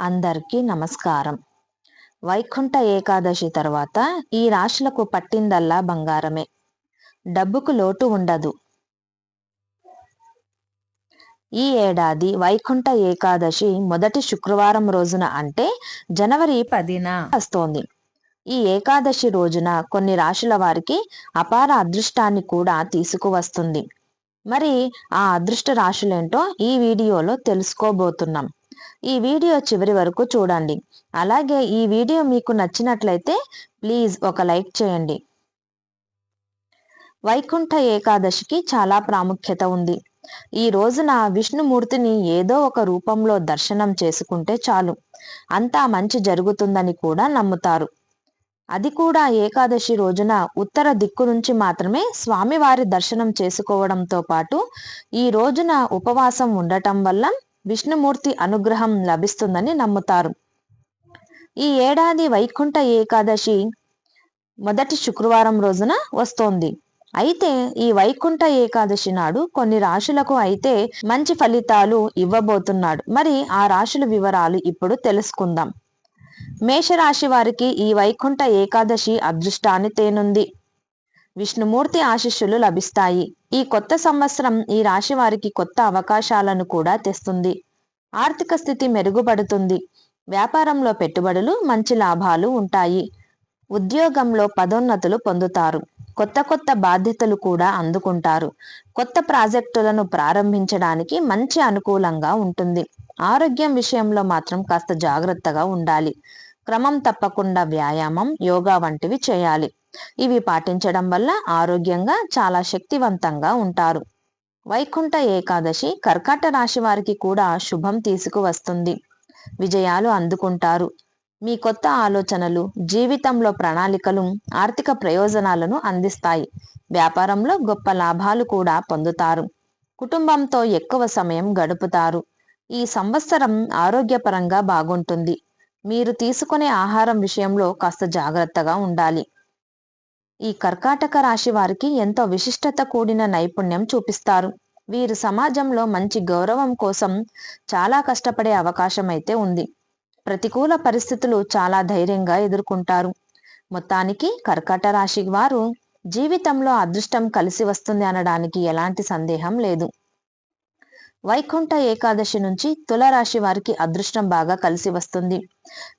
అందరికీ నమస్కారం. వైకుంఠ ఏకాదశి తర్వాత ఈ రాశులకు పట్టిందల్లా బంగారమే. డబ్బుకు లోటు ఉండదు. ఈ ఏడాది వైకుంఠ ఏకాదశి మొదటి శుక్రవారం రోజున అంటే జనవరి 10న వస్తోంది. ఈ ఏకాదశి రోజున కొన్ని రాశుల వారికి అపార అదృష్టాన్ని కూడా తీసుకువస్తుంది. మరి ఆ అదృష్ట రాశులేంటో ఈ వీడియోలో తెలుసుకోబోతున్నాం. ఈ వీడియో చివరి వరకు చూడండి. అలాగే ఈ వీడియో మీకు నచ్చినట్లయితే ప్లీజ్ ఒక లైక్ చేయండి. వైకుంఠ ఏకాదశికి చాలా ప్రాముఖ్యత ఉంది. ఈ రోజున విష్ణుమూర్తిని ఏదో ఒక రూపంలో దర్శనం చేసుకుంటే చాలు, అంతా మంచి జరుగుతుందని కూడా నమ్ముతారు. అది కూడా ఏకాదశి రోజున ఉత్తర దిక్కు నుంచి మాత్రమే స్వామివారి దర్శనం చేసుకోవడంతో పాటు ఈ రోజున ఉపవాసం ఉండటం వల్ల విష్ణుమూర్తి అనుగ్రహం లభిస్తుందని నమ్ముతారు. ఈ ఏడాది వైకుంఠ ఏకాదశి మొదటి శుక్రవారం రోజున వస్తోంది. అయితే ఈ వైకుంఠ ఏకాదశి నాడు కొన్ని రాశులకు అయితే మంచి ఫలితాలు ఇవ్వబోతున్నాడు. మరి ఆ రాశుల వివరాలు ఇప్పుడు తెలుసుకుందాం. మేషరాశి వారికి ఈ వైకుంఠ ఏకాదశి అదృష్టాన్ని తేనుంది. విష్ణుమూర్తి ఆశీస్సులు లభిస్తాయి. ఈ కొత్త సంవత్సరం ఈ రాశి వారికి కొత్త అవకాశాలను కూడా తెస్తుంది. ఆర్థిక స్థితి మెరుగుపడుతుంది. వ్యాపారంలో పెట్టుబడులు మంచి లాభాలు ఉంటాయి. ఉద్యోగంలో పదోన్నతులు పొందుతారు. కొత్త బాధ్యతలు కూడా అందుకుంటారు. కొత్త ప్రాజెక్టులను ప్రారంభించడానికి మంచి అనుకూలంగా ఉంటుంది. ఆరోగ్యం విషయంలో మాత్రం కాస్త జాగ్రత్తగా ఉండాలి. క్రమం తప్పకుండా వ్యాయామం, యోగా వంటివి చేయాలి. ఇవి పాటించడం వల్ల ఆరోగ్యంగా చాలా శక్తివంతంగా ఉంటారు. వైకుంఠ ఏకాదశి కర్కాట రాశి వారికి కూడా శుభం తీసుకువస్తుంది. విజయాలు అందుకుంటారు. మీ కొత్త ఆలోచనలు జీవితంలో ప్రణాళికలు ఆర్థిక ప్రయోజనాలను అందిస్తాయి. వ్యాపారంలో గొప్ప లాభాలు కూడా పొందుతారు. కుటుంబంతో ఎక్కువ సమయం గడుపుతారు. ఈ సంవత్సరం ఆరోగ్యపరంగా బాగుంటుంది. మీరు తీసుకునే ఆహారం విషయంలో కాస్త జాగ్రత్తగా ఉండాలి. ఈ కర్కాటక రాశి వారికి ఎంతో విశిష్టత కూడిన నైపుణ్యం చూపిస్తారు. వీరు సమాజంలో మంచి గౌరవం కోసం చాలా కష్టపడే అవకాశం అయితే ఉంది. ప్రతికూల పరిస్థితులు చాలా ధైర్యంగా ఎదుర్కొంటారు. మొత్తానికి కర్కాట రాశి వారు జీవితంలో అదృష్టం కలిసి వస్తుంది అనడానికి ఎలాంటి సందేహం లేదు. వైకుంఠ ఏకాదశి నుంచి తులారాశి వారికి అదృష్టం బాగా కలిసి వస్తుంది.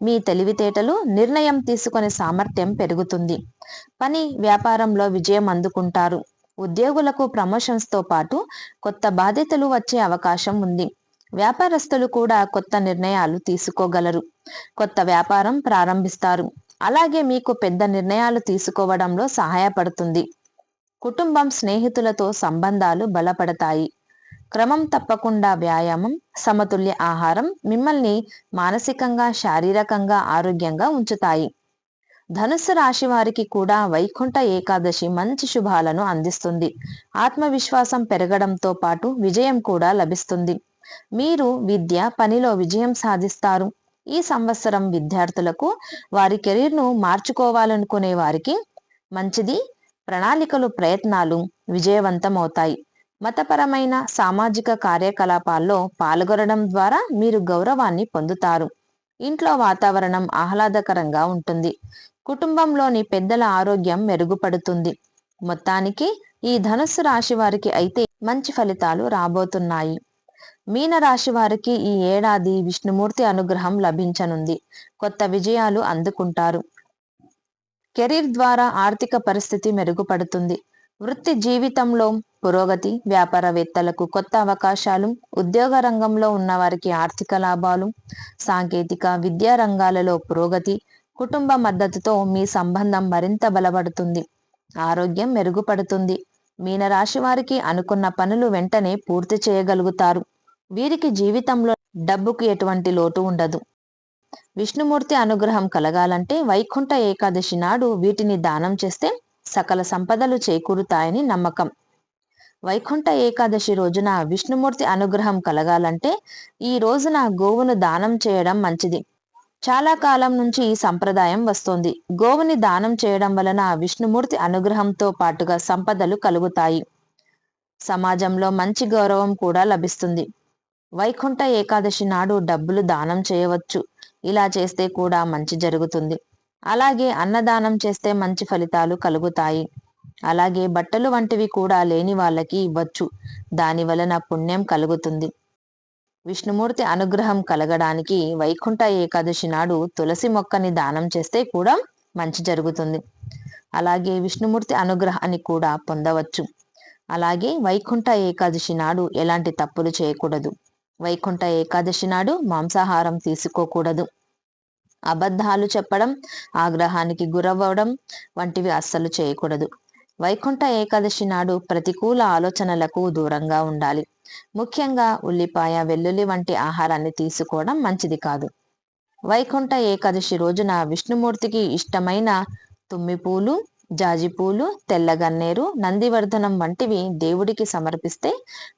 మీ తెలివితేటలు, నిర్ణయం తీసుకునే సామర్థ్యం పెరుగుతుంది. పని, వ్యాపారంలో విజయం అందుకుంటారు. ఉద్యోగులకు ప్రమోషన్స్తో పాటు కొత్త బాధ్యతలు వచ్చే అవకాశం ఉంది. వ్యాపారస్తులు కూడా కొత్త నిర్ణయాలు తీసుకోగలరు. కొత్త వ్యాపారం ప్రారంభిస్తారు. అలాగే మీకు పెద్ద నిర్ణయాలు తీసుకోవడంలో సహాయపడుతుంది. కుటుంబం, స్నేహితులతో సంబంధాలు బలపడతాయి. క్రమం తప్పకుండా వ్యాయామం, సమతుల్య ఆహారం మిమ్మల్ని మానసికంగా, శారీరకంగా ఆరోగ్యంగా ఉంచుతాయి. ధనుస్సు రాశి వారికి కూడా వైకుంఠ ఏకాదశి మంచి శుభాలను అందిస్తుంది. ఆత్మవిశ్వాసం పెరగడంతో పాటు విజయం కూడా లభిస్తుంది. మీరు విద్య, పనిలో విజయం సాధిస్తారు. ఈ సంవత్సరం విద్యార్థులకు, వారి కెరీర్ను మార్చుకోవాలనుకునే వారికి మంచిది. ప్రణాళికలు, ప్రయత్నాలు విజయవంతమవుతాయి. మతపరమైన, సామాజిక కార్యకలాపాల్లో పాల్గొనడం ద్వారా మీరు గౌరవాన్ని పొందుతారు. ఇంట్లో వాతావరణం ఆహ్లాదకరంగా ఉంటుంది. కుటుంబంలోని పెద్దల ఆరోగ్యం మెరుగుపడుతుంది. మొత్తానికి ఈ ధనుస్సు రాశి వారికి అయితే మంచి ఫలితాలు రాబోతున్నాయి. మీనరాశి వారికి ఈ ఏడాది విష్ణుమూర్తి అనుగ్రహం లభించనుంది. కొత్త విజయాలు అందుకుంటారు. కెరీర్ ద్వారా ఆర్థిక పరిస్థితి మెరుగుపడుతుంది. వృత్తి జీవితంలో పురోగతి, వ్యాపారవేత్తలకు కొత్త అవకాశాలు, ఉద్యోగ రంగంలో ఉన్నవారికి ఆర్థిక లాభాలు, సాంకేతిక, విద్యా రంగాలలో పురోగతి, కుటుంబ మద్దతుతో మీ సంబంధం మరింత బలపడుతుంది. ఆరోగ్యం మెరుగుపడుతుంది. మీనరాశి వారికి అనుకున్న పనులు వెంటనే పూర్తి చేయగలుగుతారు. వీరికి జీవితంలో డబ్బుకు ఎటువంటి లోటు ఉండదు. విష్ణుమూర్తి అనుగ్రహం కలగాలంటే వైకుంఠ ఏకాదశి నాడు వీటిని దానం చేస్తే సకల సంపదలు చేకూరుతాయని నమ్మకం. వైకుంఠ ఏకాదశి రోజున విష్ణుమూర్తి అనుగ్రహం కలగాలంటే ఈ రోజున గోవును దానం చేయడం మంచిది. చాలా కాలం నుంచి ఈ సంప్రదాయం వస్తోంది. గోవుని దానం చేయడం వలన విష్ణుమూర్తి అనుగ్రహంతో పాటుగా సంపదలు కలుగుతాయి. సమాజంలో మంచి గౌరవం కూడా లభిస్తుంది. వైకుంఠ ఏకాదశి నాడు డబ్బులు దానం చేయవచ్చు. ఇలా చేస్తే కూడా మంచి జరుగుతుంది. అలాగే అన్నదానం చేస్తే మంచి ఫలితాలు కలుగుతాయి. అలాగే బట్టలు వంటివి కూడా లేని వాళ్ళకి ఇవ్వచ్చు. దాని వలన పుణ్యం కలుగుతుంది. విష్ణుమూర్తి అనుగ్రహం కలగడానికి వైకుంఠ ఏకాదశి నాడు తులసి మొక్కని దానం చేస్తే కూడా మంచి జరుగుతుంది. అలాగే విష్ణుమూర్తి అనుగ్రహాన్ని కూడా పొందవచ్చు. అలాగే వైకుంఠ ఏకాదశి నాడు ఎలాంటి తప్పులు చేయకూడదు. వైకుంఠ ఏకాదశి నాడు మాంసాహారం తీసుకోకూడదు. అబద్ధాలు చెప్పడం, ఆగ్రహానికి గురవ్వడం వంటివి అస్సలు చేయకూడదు. వైకుంఠ ఏకాదశి నాడు ప్రతికూల ఆలోచనలకు దూరంగా ఉండాలి. ముఖ్యంగా ఉల్లిపాయ, వెల్లుల్లి వంటి ఆహారాన్ని తీసుకోవడం మంచిది కాదు. వైకుంఠ ఏకాదశి రోజున విష్ణుమూర్తికి ఇష్టమైన తుమ్మిపూలు, జాజిపూలు, తెల్లగన్నేరు, నందివర్ధనం వంటివి దేవుడికి సమర్పిస్తే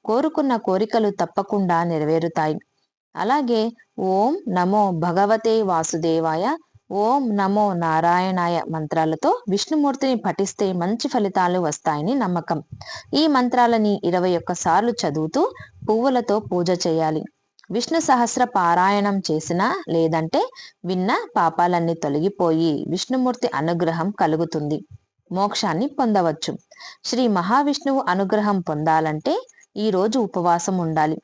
కోరుకున్న కోరికలు తప్పకుండా నెరవేరుతాయి. అలాగే ఓం నమో భగవతే వాసుదేవాయ, ఓం నమో నారాయణాయ మంత్రాలతో విష్ణుమూర్తిని పఠిస్తే మంచి ఫలితాలు వస్తాయని నమ్మకం. ఈ మంత్రాలని 21 సార్లు చదువుతూ పువ్వులతో పూజ చేయాలి. విష్ణు సహస్ర పారాయణం చేసినా లేదంటే విన్న పాపాలన్నీ తొలగిపోయి విష్ణుమూర్తి అనుగ్రహం కలుగుతుంది. మోక్షాన్ని పొందవచ్చు. శ్రీ మహావిష్ణువు అనుగ్రహం పొందాలంటే ఈ రోజు ఉపవాసం ఉండాలి.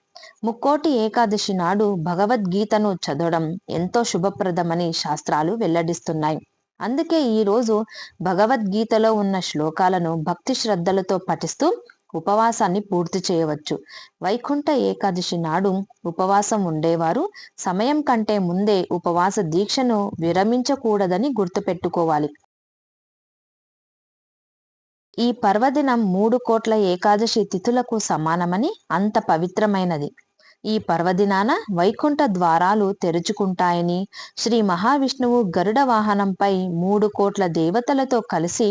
ముక్కోటి ఏకాదశి నాడు భగవద్గీతను చదవడం ఎంతో శుభప్రదమని శాస్త్రాలు వెల్లడిస్తున్నాయి. అందుకే ఈ రోజు భగవద్గీతలో ఉన్న శ్లోకాలను భక్తి శ్రద్ధలతో పఠిస్తూ ఉపవాసాన్ని పూర్తి చేయవచ్చు. వైకుంఠ ఏకాదశి నాడు ఉపవాసం ఉండేవారు సమయం కంటే ముందే ఉపవాస దీక్షను విరమించకూడదని గుర్తుపెట్టుకోవాలి. ఈ పర్వదినం 3 కోట్ల ఏకాదశి తిథులకు సమానమని, అంత పవిత్రమైనది. ఈ పర్వదినాన వైకుంఠ ద్వారాలు తెరుచుకుంటాయని, శ్రీ మహావిష్ణువు గరుడ వాహనంపై 3 కోట్ల దేవతలతో కలిసి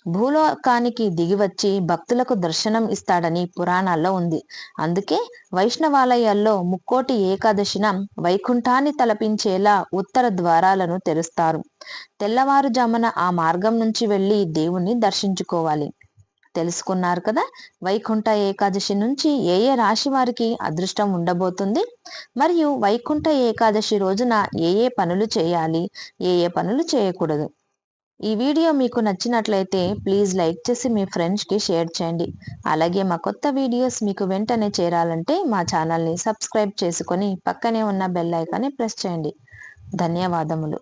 భూలోకానికి దిగివచ్చి భక్తులకు దర్శనం ఇస్తాడని పురాణాల్లో ఉంది. అందుకే వైష్ణవాలయాల్లో ముక్కోటి ఏకాదశిన వైకుంఠాన్ని తలపించేలా ఉత్తర ద్వారాలను తెరుస్తారు. తెల్లవారుజామున ఆ మార్గం నుంచి వెళ్లి దేవుణ్ణి దర్శించుకోవాలి. తెలుసుకున్నారు కదా, వైకుంఠ ఏకాదశి నుంచి ఏ ఏ రాశి వారికి అదృష్టం ఉండబోతుంది, మరియు వైకుంఠ ఏకాదశి రోజున ఏ ఏ పనులు చేయాలి, ఏ ఏ పనులు చేయకూడదు. ఈ వీడియో మీకు నచ్చినట్లయితే ప్లీజ్ లైక్ చేసి మీ ఫ్రెండ్స్కి షేర్ చేయండి. అలాగే మా కొత్త వీడియోస్ మీకు వెంటనే చేరాలంటే మా ఛానల్ని సబ్స్క్రైబ్ చేసుకొని పక్కనే ఉన్న బెల్ ఐకాన్ని ప్రెస్ చేయండి. ధన్యవాదములు.